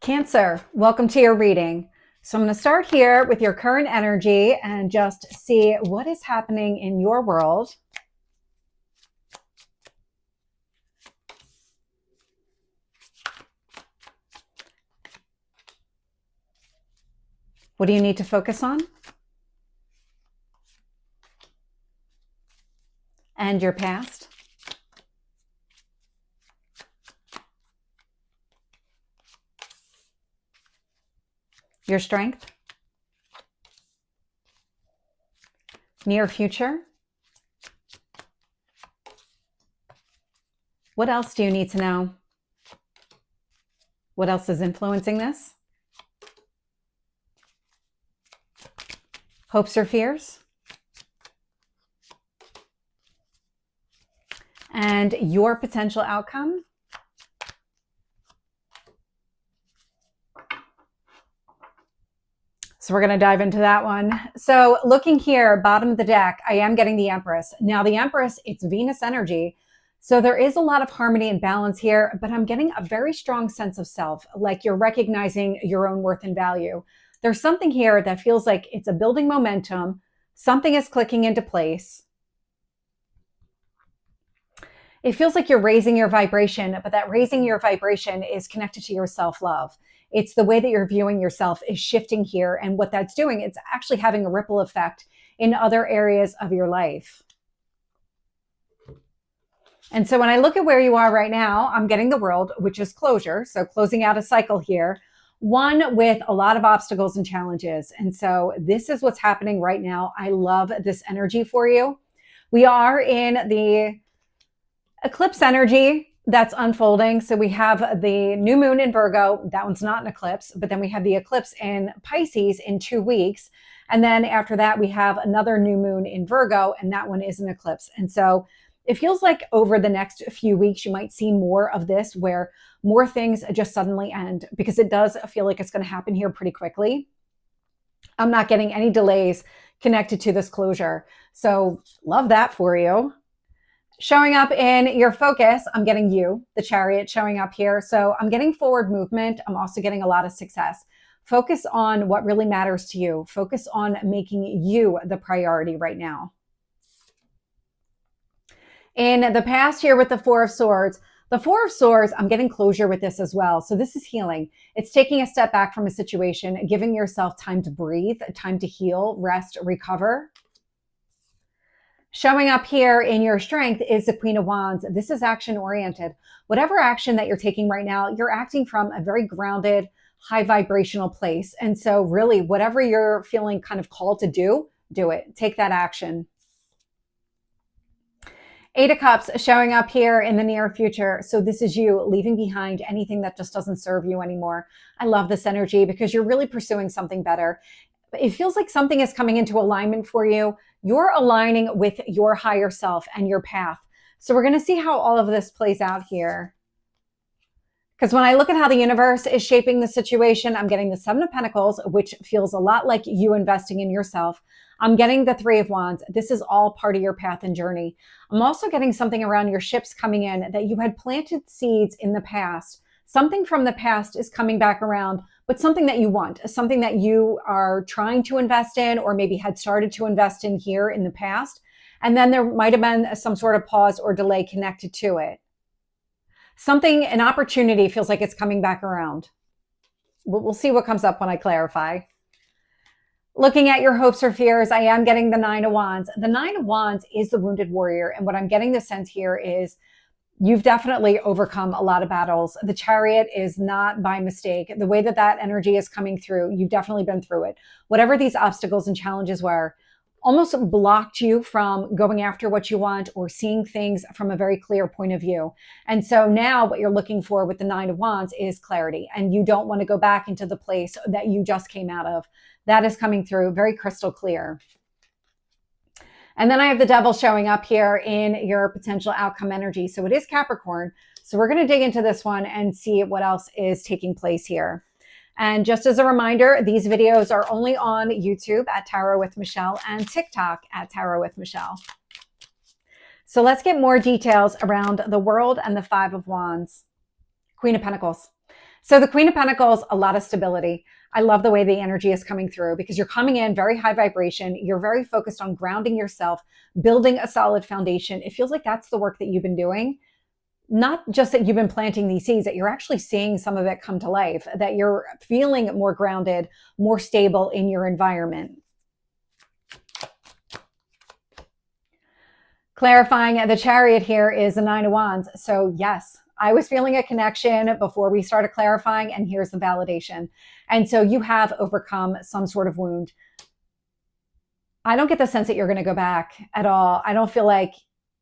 Cancer, welcome to your reading. So I'm going to start here with your current energy and just see what is happening in your world. What do you need to focus on? And your past. Your strength. Near future. What else do you need to know? What else is influencing this? Hopes or fears? And your potential outcome? So we're going to dive into that one. So looking here, bottom of the deck, I am getting the Empress. Now the Empress, it's Venus energy. So there is a lot of harmony and balance here, but I'm getting a very strong sense of self, like you're recognizing your own worth and value. There's something here that feels like it's a building momentum. Something is clicking into place. It feels like you're raising your vibration, but that raising your vibration is connected to your self-love. It's the way that you're viewing yourself is shifting here. And what that's doing, it's actually having a ripple effect in other areas of your life. And so when I look at where you are right now, I'm getting the World, which is closure. So closing out a cycle here, one with a lot of obstacles and challenges. And so this is what's happening right now. I love this energy for you. We are in the eclipse energy that's unfolding. So we have the new moon in Virgo. That one's not an eclipse, but then we have the eclipse in Pisces in 2 weeks. And then after that, we have another new moon in Virgo, and that one is an eclipse. And so it feels like over the next few weeks, you might see more of this where more things just suddenly end, because it does feel like it's going to happen here pretty quickly. I'm not getting any delays connected to this closure. So love that for you. Showing up in your focus, I'm getting you, the Chariot, showing up here. So I'm getting forward movement. I'm also getting a lot of success. Focus on what really matters to you. Focus on making you the priority right now. In the past year with the Four of Swords, I'm getting closure with this as well. So this is healing. It's taking a step back from a situation, giving yourself time to breathe, time to heal, rest, recover. Showing up here in your strength is the Queen of Wands. This is action oriented. Whatever action that you're taking right now, you're acting from a very grounded, high vibrational place. And so really, whatever you're feeling kind of called to do it. Take that action. 8 of Cups showing up here in the near future. So this is you leaving behind anything that just doesn't serve you anymore. I love this energy because you're really pursuing something better. It feels like something is coming into alignment for you. You're aligning with your higher self and your path. So we're going to see how all of this plays out here. Because when I look at how the universe is shaping the situation, I'm getting the 7 of Pentacles, which feels a lot like you investing in yourself. I'm getting the 3 of Wands. This is all part of your path and journey. I'm also getting something around your ships coming in that you had planted seeds in the past. Something from the past is coming back around, but something that you want, something that you are trying to invest in or maybe had started to invest in here in the past. And then there might have been some sort of pause or delay connected to it. Something, an opportunity feels like it's coming back around. We'll see what comes up when I clarify. Looking at your hopes or fears, I am getting the 9 of Wands. The 9 of Wands is the wounded warrior. And what I'm getting the sense here is you've definitely overcome a lot of battles. The Chariot is not by mistake. The way that that energy is coming through, you've definitely been through it. Whatever these obstacles and challenges were, almost blocked you from going after what you want or seeing things from a very clear point of view. And so now what you're looking for with the 9 of Wands is clarity. And you don't want to go back into the place that you just came out of. That is coming through very crystal clear. And then I have the Devil showing up here in your potential outcome energy. So it is Capricorn. So we're going to dig into this one and see what else is taking place here. And just as a reminder, these videos are only on YouTube at Tarot with Michelle and TikTok at Tarot with Michelle. So let's get more details around the World and the 5 of Wands. Queen of Pentacles. So the Queen of Pentacles, a lot of stability. I love the way the energy is coming through because you're coming in very high vibration. You're very focused on grounding yourself, building a solid foundation. It feels like that's the work that you've been doing. Not just that you've been planting these seeds, that you're actually seeing some of it come to life, that you're feeling more grounded, more stable in your environment. Clarifying the Chariot here is the Nine of Wands. So yes, I was feeling a connection before we started clarifying, and here's the validation. And so you have overcome some sort of wound. I don't get the sense that you're going to go back at all. I don't feel like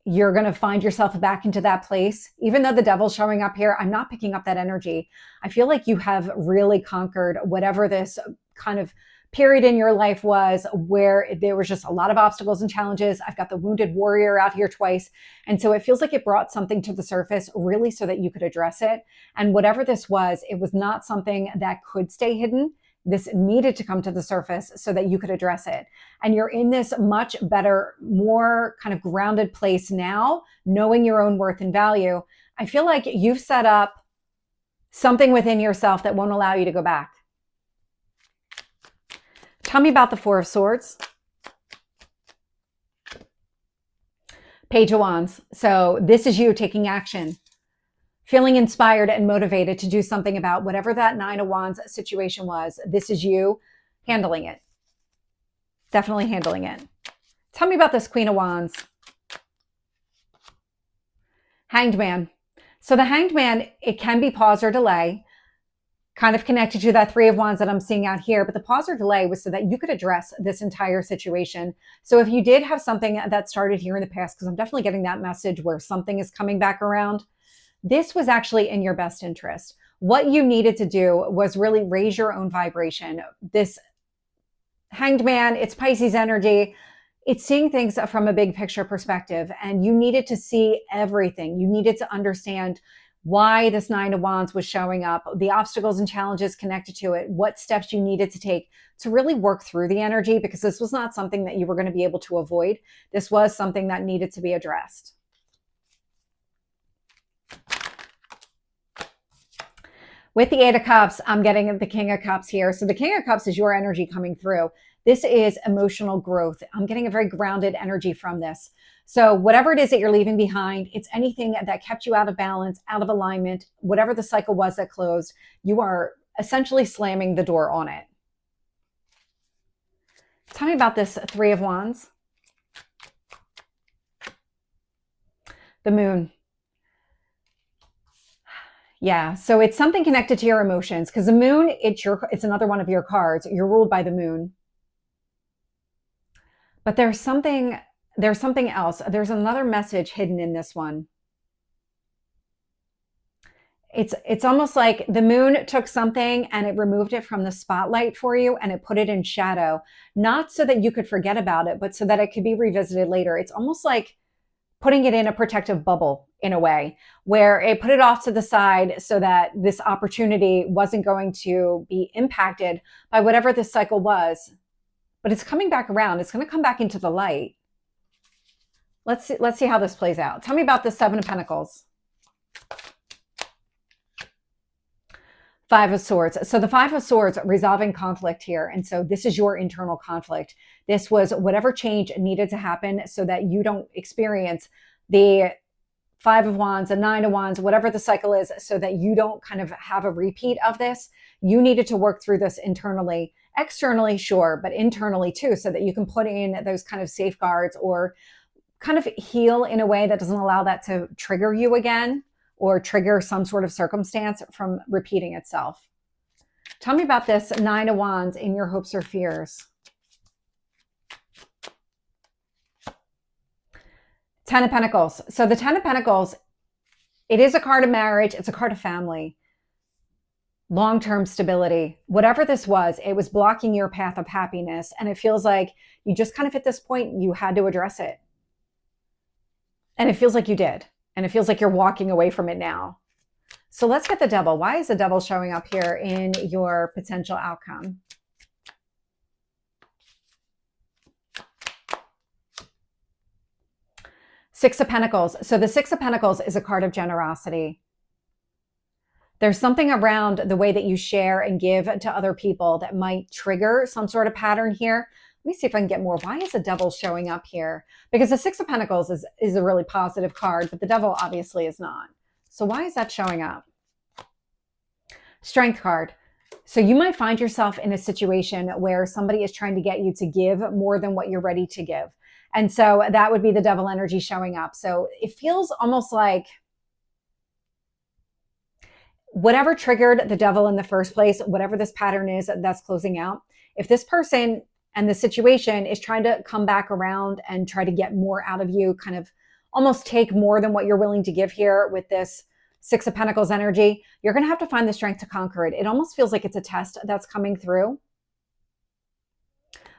you're going to find yourself back into that place. Even though the devil's showing up here, I'm not picking up that energy. I feel like you have really conquered whatever this kind of period in your life was where there was just a lot of obstacles and challenges. I've got the wounded warrior out here twice. And so it feels like it brought something to the surface really so that you could address it. And whatever this was, it was not something that could stay hidden. This needed to come to the surface so that you could address it. And you're in this much better, more kind of grounded place now, knowing your own worth and value. I feel like you've set up something within yourself that won't allow you to go back. Tell me about the Four of Swords. Page of Wands. So this is you taking action, feeling inspired and motivated to do something about whatever that Nine of Wands situation was. This is you handling it. Definitely handling it. Tell me about this Queen of Wands. Hanged Man. So the Hanged Man, it can be pause or delay, kind of connected to that Three of Wands that I'm seeing out here. But the pause or delay was so that you could address this entire situation. So if you did have something that started here in the past, because I'm definitely getting that message where something is coming back around, this was actually in your best interest. What you needed to do was really raise your own vibration. This Hanged Man, it's Pisces energy. It's seeing things from a big picture perspective, and you needed to see everything. You needed to understand why this Nine of Wands was showing up, the obstacles and challenges connected to it, what steps you needed to take to really work through the energy, because this was not something that you were going to be able to avoid. This was something that needed to be addressed. With the Eight of Cups, I'm getting the King of Cups here. So the King of Cups is your energy coming through. This is emotional growth. I'm getting a very grounded energy from this. So whatever it is that you're leaving behind, it's anything that kept you out of balance, out of alignment, whatever the cycle was that closed, you are essentially slamming the door on it. Tell me about this Three of Wands. The Moon. Yeah, so it's something connected to your emotions, because the Moon, it's another one of your cards. You're ruled by the Moon. But there's something else. There's another message hidden in this one. It's almost like the Moon took something and it removed it from the spotlight for you and it put it in shadow, not so that you could forget about it, but so that it could be revisited later. It's almost like putting it in a protective bubble in a way, where it put it off to the side so that this opportunity wasn't going to be impacted by whatever this cycle was. But it's coming back around. It's going to come back into the light. Let's see how this plays out. Tell me about the Seven of Pentacles. Five of Swords. So the Five of Swords, resolving conflict here. And so this is your internal conflict. This was whatever change needed to happen so that you don't experience the Five of Wands, a Nine of Wands, whatever the cycle is, so that you don't kind of have a repeat of this. You needed to work through this internally. Externally, sure, but internally too, so that you can put in those kind of safeguards or kind of heal in a way that doesn't allow that to trigger you again or trigger some sort of circumstance from repeating itself. Tell me about this Nine of Wands in your hopes or fears. Ten of Pentacles. So the Ten of Pentacles, it is a card of marriage. It's a card of family. Long-term stability. Whatever this was, it was blocking your path of happiness. And it feels like you just kind of at this point, you had to address it. And it feels like you did. And it feels like you're walking away from it now. So let's get the Devil. Why is the Devil showing up here in your potential outcome? Six of Pentacles. So the Six of Pentacles is a card of generosity. There's something around the way that you share and give to other people that might trigger some sort of pattern here. Let me see if I can get more. Why is the devil showing up here? Because the Six of Pentacles is a really positive card, but the devil obviously is not. So why is that showing up? Strength card. So you might find yourself in a situation where somebody is trying to get you to give more than what you're ready to give. And so that would be the devil energy showing up. So it feels almost like whatever triggered the devil in the first place, whatever this pattern is that's closing out, if this person and the situation is trying to come back around and try to get more out of you, kind of almost take more than what you're willing to give here with this Six of Pentacles energy, you're going to have to find the strength to conquer it. It almost feels like it's a test that's coming through.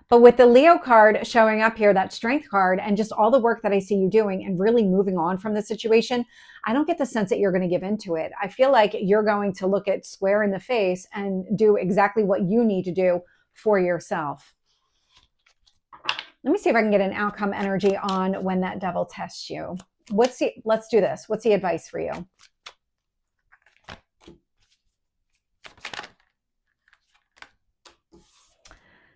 But with the Leo card showing up here, that strength card, and just all the work that I see you doing and really moving on from the situation, I don't get the sense that you're going to give into it. I feel like you're going to look it square in the face and do exactly what you need to do for yourself. Let me see if I can get an outcome energy on when that devil tests you. Let's do this. What's the advice for you?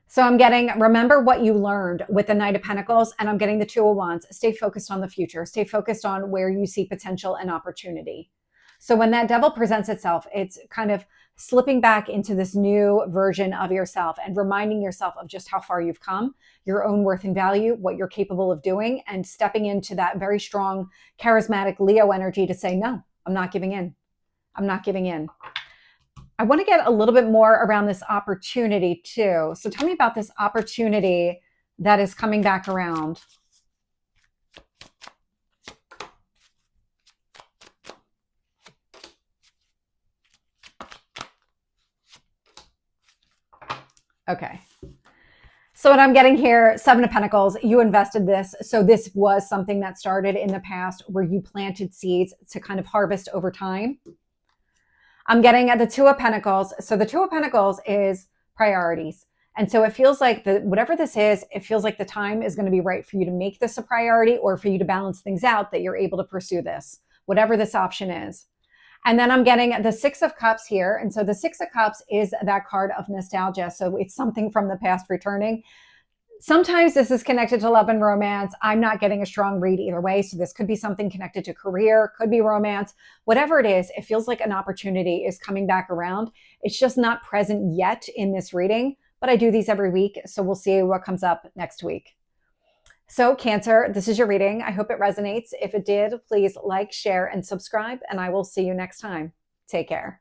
So I'm getting, remember what you learned with the Knight of Pentacles, and I'm getting the Two of Wands. Stay focused on the future. Stay focused on where you see potential and opportunity. So when that devil presents itself, it's kind of slipping back into this new version of yourself and reminding yourself of just how far you've come, your own worth and value, what you're capable of doing, and stepping into that very strong, charismatic Leo energy to say, no, I'm not giving in. I'm not giving in. I want to get a little bit more around this opportunity too. So tell me about this opportunity that is coming back around. Okay. So what I'm getting here, Seven of Pentacles, you invested this. So this was something that started in the past where you planted seeds to kind of harvest over time. I'm getting at the Two of Pentacles. So the Two of Pentacles is priorities. And so it feels like whatever this is, it feels like the time is going to be right for you to make this a priority or for you to balance things out that you're able to pursue this, whatever this option is. And then I'm getting the Six of Cups here. And so the Six of Cups is that card of nostalgia. So it's something from the past returning. Sometimes this is connected to love and romance. I'm not getting a strong read either way. So this could be something connected to career, could be romance, whatever it is. It feels like an opportunity is coming back around. It's just not present yet in this reading, but I do these every week. So we'll see what comes up next week. So Cancer, this is your reading. I hope it resonates. If it did, please like, share, and subscribe, and I will see you next time. Take care.